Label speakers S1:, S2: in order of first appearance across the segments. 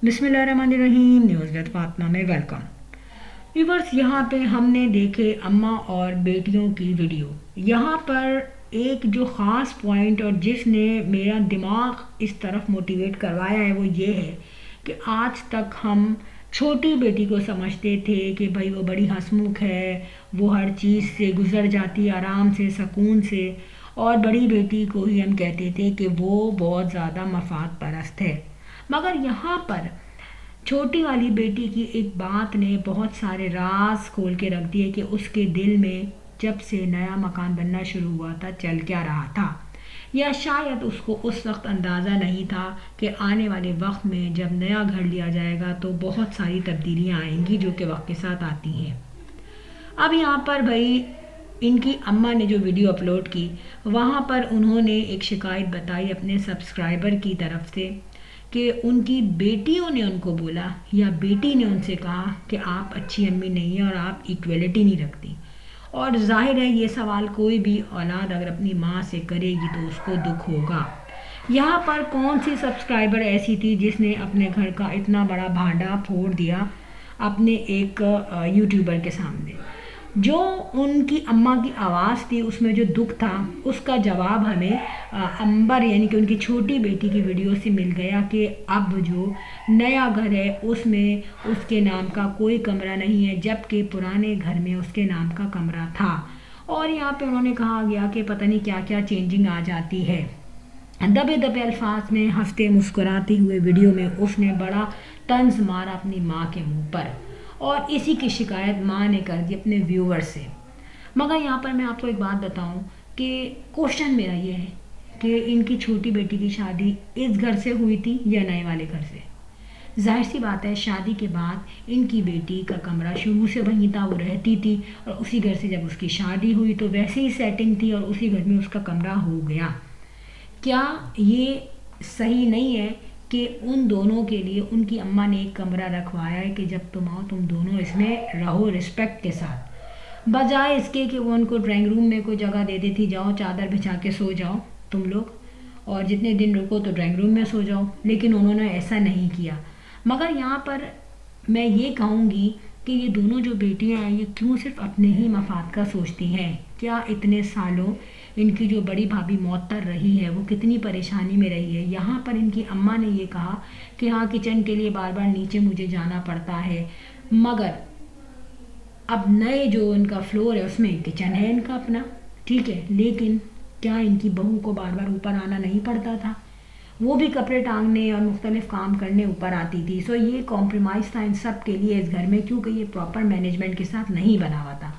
S1: बिस्मिल्लाहिर्रहमानिर्रहीम। News with Fatima में welcome. Viewers, यहाँ पे हमने देखे अम्मा और बेटियों की वीडियो। यहाँ पर एक जो ख़ास पॉइंट और जिसने मेरा दिमाग इस तरफ मोटिवेट करवाया है वो ये है कि आज तक हम छोटी बेटी को समझते थे कि भाई वो बड़ी हंसमुख है, वो हर चीज़ से गुज़र जाती है आराम से, सुकून से, और बड़ी बेटी को ही हम कहते थे कि वो बहुत ज़्यादा मफाद परस्त है। मगर यहाँ पर छोटी वाली बेटी की एक बात ने बहुत सारे राज खोल के रख दिए कि उसके दिल में जब से नया मकान बनना शुरू हुआ था चल क्या रहा था, या शायद उसको उस वक्त अंदाज़ा नहीं था कि आने वाले वक्त में जब नया घर लिया जाएगा तो बहुत सारी तब्दीलियाँ आएंगी जो कि वक्त के साथ आती हैं। अब यहाँ पर भाई इनकी अम्मा ने जो वीडियो अपलोड की, वहाँ पर उन्होंने एक शिकायत बताई अपने सब्सक्राइबर की तरफ से कि उनकी बेटियों ने उनको बोला या बेटी ने उनसे कहा कि आप अच्छी अम्मी नहीं हैं और आप इक्वलिटी नहीं रखती। और जाहिर है ये सवाल कोई भी औलाद अगर अपनी माँ से करेगी तो उसको दुख होगा। यहाँ पर कौन सी सब्सक्राइबर ऐसी थी जिसने अपने घर का इतना बड़ा भांडा फोड़ दिया अपने एक यूट्यूबर के सामने। जो उनकी अम्मा की आवाज़ थी उसमें जो दुख था उसका जवाब हमें अंबर यानी कि उनकी छोटी बेटी की वीडियो से मिल गया कि अब जो नया घर है उसमें उसके नाम का कोई कमरा नहीं है, जबकि पुराने घर में उसके नाम का कमरा था। और यहाँ पे उन्होंने कहा गया कि पता नहीं क्या क्या चेंजिंग आ जाती है। दबे दबे अल्फाज में हंसते मुस्कुराते हुए वीडियो में उसने बड़ा तंज मारा अपनी माँ के मुंह पर, और इसी की शिकायत माँ ने कर दी अपने व्यूवर से। मगर यहाँ पर मैं आपको एक बात बताऊँ कि क्वेश्चन मेरा ये है कि इनकी छोटी बेटी की शादी इस घर से हुई थी या नए वाले घर से। जाहिर सी बात है शादी के बाद इनकी बेटी का कमरा शुरू से वहीं था, वो रहती थी, और उसी घर से जब उसकी शादी हुई तो वैसे ही सेटिंग थी और उसी घर में उसका कमरा हो गया। क्या ये सही नहीं है कि उन दोनों के लिए उनकी अम्मा ने एक कमरा रखवाया है कि जब तुम आओ तुम दोनों इसमें रहो रिस्पेक्ट के साथ, बजाय इसके कि वो उनको ड्राइंग रूम में कोई जगह दे देती, जाओ चादर बिछा के सो जाओ तुम लोग और जितने दिन रुको तो ड्राइंग रूम में सो जाओ, लेकिन उन्होंने ऐसा नहीं किया। मगर यहाँ पर मैं ये कहूँगी कि ये दोनों जो बेटियाँ हैं ये क्यों सिर्फ अपने ही मफाद का सोचती हैं। क्या इतने सालों इनकी जो बड़ी भाभी मौतर रही है वो कितनी परेशानी में रही है। यहाँ पर इनकी अम्मा ने ये कहा कि हाँ किचन के लिए बार बार नीचे मुझे जाना पड़ता है, मगर अब नए जो इनका फ्लोर है उसमें किचन है इनका अपना, ठीक है, लेकिन क्या इनकी बहू को बार बार ऊपर आना नहीं पड़ता था? वो भी कपड़े टांगने और मुख्तलिफ काम करने ऊपर आती थी। सो ये कॉम्प्रोमाइज़ था इन सब के लिए इस घर में, क्योंकि ये प्रॉपर मैनेजमेंट के साथ नहीं बना हुआ था।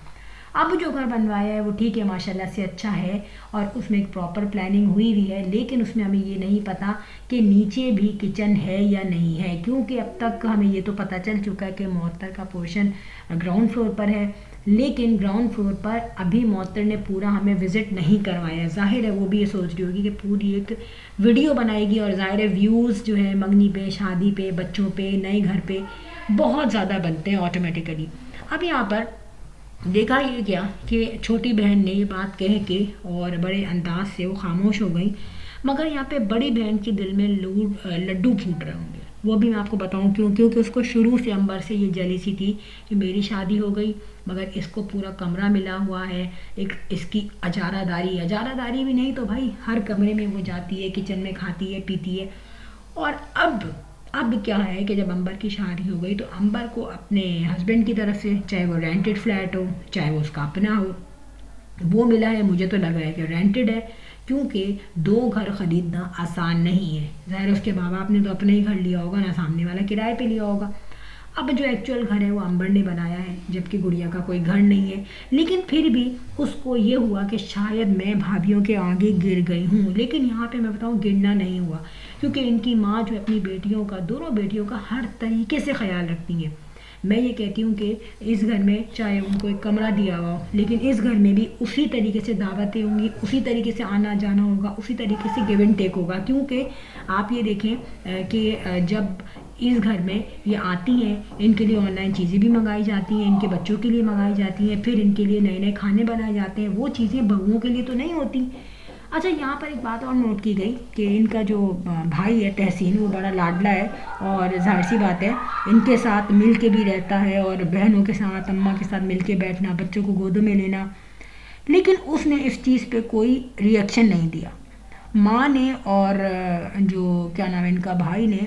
S1: अब जो घर बनवाया है वो ठीक है, माशाल्लाह से अच्छा है और उसमें एक प्रॉपर प्लानिंग हुई भी है, लेकिन उसमें हमें ये नहीं पता कि नीचे भी किचन है या नहीं है, क्योंकि अब तक हमें ये तो पता चल चुका है कि मोहत्तर का पोर्शन ग्राउंड फ्लोर पर है, लेकिन ग्राउंड फ्लोर पर अभी मोहत्तर ने पूरा हमें विज़िट नहीं करवाया। ज़ाहिर है वो भी ये सोच रही होगी कि पूरी एक वीडियो बनाएगी और ज़ाहिर है व्यूज़ जो है मंगनी पे, शादी पे, बच्चों पे, नए घर पे बहुत ज़्यादा बनते हैं ऑटोमेटिकली। अब यहाँ पर देखा ये क्या कि छोटी बहन ने ये बात कह के और बड़े अंदाज से वो खामोश हो गई, मगर यहाँ पे बड़ी बहन के दिल में लड्डू फूट रहे होंगे। वो भी मैं आपको बताऊँ क्यों, क्योंकि उसको शुरू से अंबर से ये जेलसी थी कि मेरी शादी हो गई मगर इसको पूरा कमरा मिला हुआ है, एक इसकी अजारादारी भी नहीं तो भाई हर कमरे में वो जाती है, किचन में खाती है पीती है। और अब क्या है कि जब अंबर की शादी हो गई तो अंबर को अपने हस्बैंड की तरफ से, चाहे वो रेंटेड फ्लैट हो चाहे वो उसका अपना हो, वो मिला है। मुझे तो लग रहा है कि रेंटेड है, क्योंकि दो घर ख़रीदना आसान नहीं है। ज़ाहिर उसके माँ बाप ने तो अपना ही घर लिया होगा ना, सामने वाला किराए पे लिया होगा। अब जो एक्चुअल घर है वो अंबर ने बनाया है, जबकि गुड़िया का कोई घर नहीं है, लेकिन फिर भी उसको ये हुआ कि शायद मैं भाभीियों के आगे गिर गई हूँ। लेकिन यहाँ पे मैं बताऊँ गिरना नहीं हुआ, क्योंकि इनकी माँ जो अपनी बेटियों का, दोनों बेटियों का हर तरीके से ख्याल रखती हैं। मैं ये कहती हूँ कि इस घर में चाहे उनको एक कमरा दिया हुआ हो, लेकिन इस घर में भी उसी तरीके से दावतें होंगी, उसी तरीके से आना जाना होगा, उसी तरीके से गिव एंड टेक होगा। क्योंकि आप ये देखें कि जब इस घर में ये आती हैं इनके लिए ऑनलाइन चीज़ें भी मंगाई जाती हैं, इनके बच्चों के लिए मंगाई जाती हैं, फिर इनके लिए नए नए खाने बनाए जाते हैं। वो चीज़ें बहुओं के लिए तो नहीं होती। اچھا یہاں پر ایک بات اور نوٹ کی گئی کہ ان کا جو بھائی ہے تحسین وہ بڑا لاڈلا ہے، اور ظاہر سی بات ہے ان کے ساتھ مل کے بھی رہتا ہے، اور بہنوں کے ساتھ اماں کے ساتھ مل کے بیٹھنا، بچوں کو گودوں میں لینا، لیکن اس نے اس چیز پہ کوئی ری ایکشن نہیں دیا۔ ماں نے اور جو کیا نام ہے ان کا بھائی نے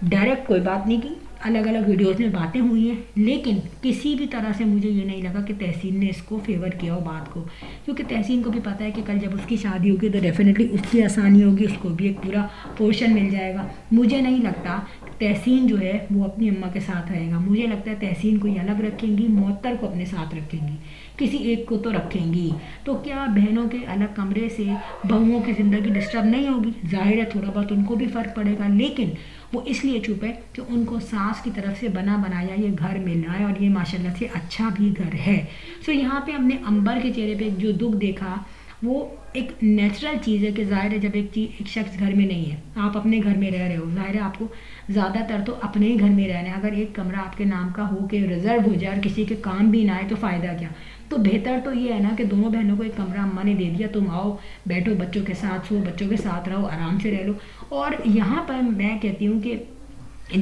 S1: ڈائریکٹ کوئی بات نہیں کی، الگ الگ ویڈیوز میں باتیں ہوئی ہیں، لیکن کسی بھی طرح سے مجھے یہ نہیں لگا کہ تحسین نے اس کو فیور کیا ہو بات کو، کیونکہ تحسین کو بھی پتہ ہے کہ کل جب اس کی شادی ہوگی تو ڈیفینیٹلی اس کی آسانی ہوگی، اس کو بھی ایک پورا پورشن مل جائے گا۔ مجھے نہیں لگتا تحسین جو ہے وہ اپنی اماں کے ساتھ رہے گا، مجھے لگتا ہے تحسین کو الگ رکھیں گی، معطر کو اپنے ساتھ رکھیں گی، کسی ایک کو تو رکھیں گی۔ تو کیا بہنوں کے الگ کمرے سے بہوؤں کی زندگی ڈسٹرب نہیں ہوگی؟ ظاہر ہے تھوڑا بہت ان کو بھی فرق پڑے گا، لیکن وہ اس لیے چپ ہے کہ ان کو ساس کی طرف سے بنا بنایا یہ گھر مل رہا ہے، اور یہ ماشاءاللہ سے اچھا بھی گھر ہے۔ سو یہاں پہ ہم نے امبر کے چہرے پہ جو دکھ دیکھا وہ ایک نیچرل چیز ہے کہ ظاہر ہے جب ایک شخص گھر میں نہیں ہے، آپ اپنے گھر میں رہ رہے ہو، ظاہر ہے آپ کو زیادہ تر تو اپنے ہی گھر میں رہنا ہے، اگر ایک کمرہ آپ کے نام کا ہو کے ریزرو ہو جائے اور کسی کے کام بھی نہ آئے تو فائدہ کیا؟ تو بہتر تو یہ ہے نا کہ دونوں بہنوں کو ایک کمرہ اماں نے دے دیا، تم آؤ بیٹھو، بچوں کے ساتھ سو، بچوں کے ساتھ رہو، آرام سے رہ لو۔ اور یہاں پر میں کہتی ہوں کہ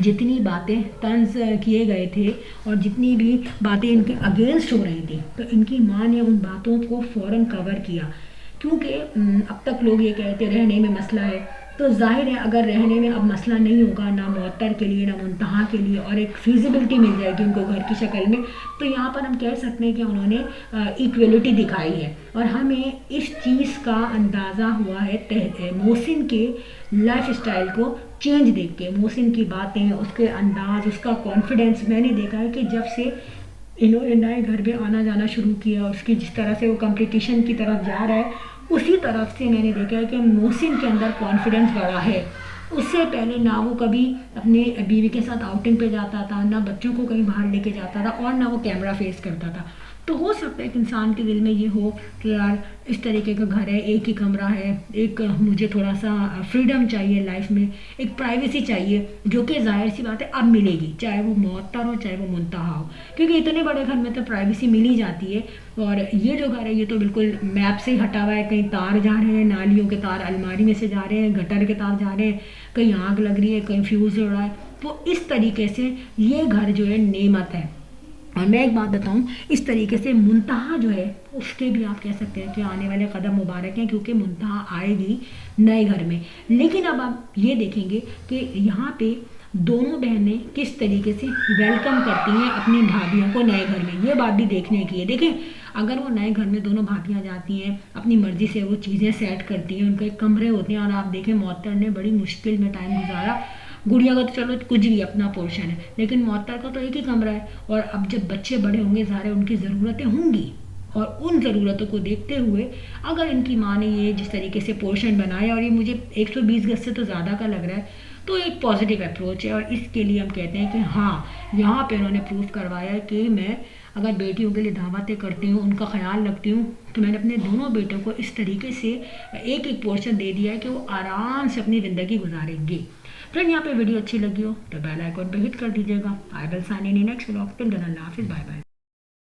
S1: جتنی باتیں طنز کیے گئے تھے اور جتنی بھی باتیں ان کے اگینسٹ ہو رہی تھیں، تو ان کی ماں نے ان باتوں کو فوراً کور کیا، کیونکہ اب تک لوگ یہ کہتے رہنے میں مسئلہ ہے، تو ظاہر ہے اگر رہنے میں اب مسئلہ نہیں ہوگا، نہ معطر کے لیے نہ منتہا کے لیے، اور ایک فیزیبلٹی مل جائے گی ان کو گھر کی شکل میں، تو یہاں پر ہم کہہ سکتے ہیں کہ انہوں نے ایکویلٹی دکھائی ہے۔ اور ہمیں اس چیز کا اندازہ ہوا ہے محسن کے لائف اسٹائل کو چینج دیکھ کے، محسن کی باتیں، اس کے انداز، اس کا کانفیڈنس، میں نے دیکھا ہے کہ جب سے انہوں نے نئے گھر میں آنا جانا شروع کیا اور اس کی جس طرح سے وہ کمپٹیشن کی طرف جا رہا ہے، اسی طرف سے میں نے دیکھا ہے کہ محسن کے اندر کانفیڈنس بڑھا ہے۔ اس سے پہلے نہ وہ کبھی اپنی بیوی کے ساتھ آؤٹنگ پہ جاتا تھا، نہ بچوں کو کہیں باہر لے کے جاتا تھا، اور نہ وہ کیمرہ فیس کرتا تھا۔ تو ہو سکتا ہے کہ انسان کے دل میں یہ ہو کہ یار اس طریقے کا گھر ہے، ایک ہی کمرہ ہے، ایک مجھے تھوڑا سا فریڈم چاہیے لائف میں، ایک پرائیویسی چاہیے، جو کہ ظاہر سی بات ہے اب ملے گی، چاہے وہ معطر ہو چاہے وہ منتہا ہو، کیونکہ اتنے بڑے گھر میں تو پرائیویسی مل ہی جاتی ہے۔ اور یہ جو گھر ہے یہ تو بالکل میپ سے ہی ہٹا ہوا ہے، کہیں تار جا رہے ہیں، نالیوں کے تار الماری میں سے جا رہے ہیں، گٹر کے تار جا رہے ہیں، کہیں آگ لگ رہی ہے، کہیں فیوز ہو رہا ہے، تو اس طریقے سے یہ گھر جو ہے نعمت ہے۔ اور میں ایک بات بتاؤں، اس طریقے سے منتہا جو ہے اس کے بھی آپ کہہ سکتے ہیں کہ آنے والے قدم مبارک ہیں، کیونکہ منتہا آئے گی نئے گھر میں۔ لیکن اب آپ یہ دیکھیں گے کہ یہاں پہ دونوں بہنیں کس طریقے سے ویلکم کرتی ہیں اپنی بھابھیوں کو نئے گھر میں، یہ بات بھی دیکھنے کی ہے۔ دیکھیں اگر وہ نئے گھر میں دونوں بھابھیاں جاتی ہیں، اپنی مرضی سے وہ چیزیں سیٹ کرتی ہیں، ان کے کمرے ہوتے ہیں، اور آپ دیکھیں معطر نے بڑی مشکل میں ٹائم گزارا، گڑیا کا تو چلو کچھ بھی اپنا پورشن ہے، لیکن معطر کا تو ایک ہی کمرہ ہے، اور اب جب بچے بڑے ہوں گے ظاہر ہے ان کی ضرورتیں ہوں گی، اور ان ضرورتوں کو دیکھتے ہوئے اگر ان کی ماں نے یہ جس طریقے سے پورشن بنایا، اور یہ مجھے 120 گز سے تو زیادہ کا لگ رہا ہے، تو ایک پازیٹیو اپروچ ہے، اور اس کے لیے ہم کہتے ہیں کہ ہاں یہاں پہ انہوں نے پروف کروایا ہے کہ میں اگر بیٹیوں کے لیے دعوتیں کرتی ہوں، ان کا خیال رکھتی ہوں، تو میں نے اپنے دونوں بیٹوں کو اس طریقے سے ایک ایک پورشن دے دیا ہے کہ وہ آرام سے اپنی زندگی گزاریں گے۔ فرینڈ یہاں پہ ویڈیو اچھی لگی ہو تو بیل آئیکن پہ ہٹ کر دیجیے گا۔ I will sign in next vlog, till then اللہ حافظ، بائے بائے۔